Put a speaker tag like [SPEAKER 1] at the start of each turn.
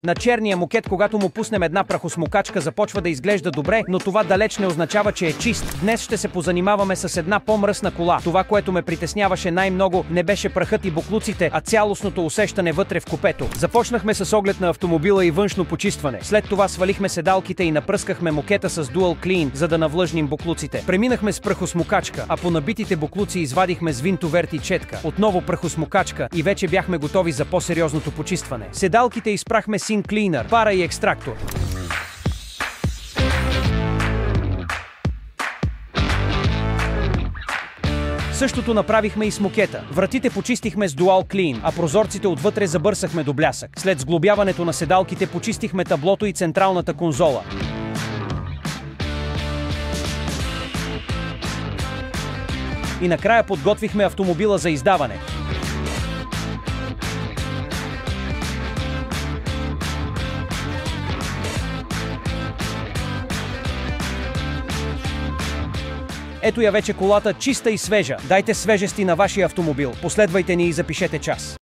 [SPEAKER 1] На черния мокет, когато му пуснем една прахосмокачка, започва да изглежда добре, но това далеч не означава, че е чист. Днес ще се позанимаваме с една по-мръсна кола. Това, което ме притесняваше най-много, не беше прахът и боклуците, а цялостното усещане вътре в купето. Започнахме с оглед на автомобила и външно почистване. След това свалихме седалките и напръскахме мокета с Dual Clean, за да навлъжним боклуците. Преминахме с прахосмокачка, а по набитите боклуци извадихме с винтоверт и четка. Отново прахосмокачка и вече бяхме готови за по-сериозното почистване. Седалките изпрахме Sin Cleaner, пара и екстрактор. Същото направихме и с мокета. Вратите почистихме с Dual Clean, а прозорците отвътре забърсахме до блясък. След сглобяването на седалките почистихме таблото и централната конзола. И накрая подготвихме автомобила за издаване. Ето я вече колата, чиста и свежа. Дайте свежести на вашия автомобил. Последвайте ни и запишете час.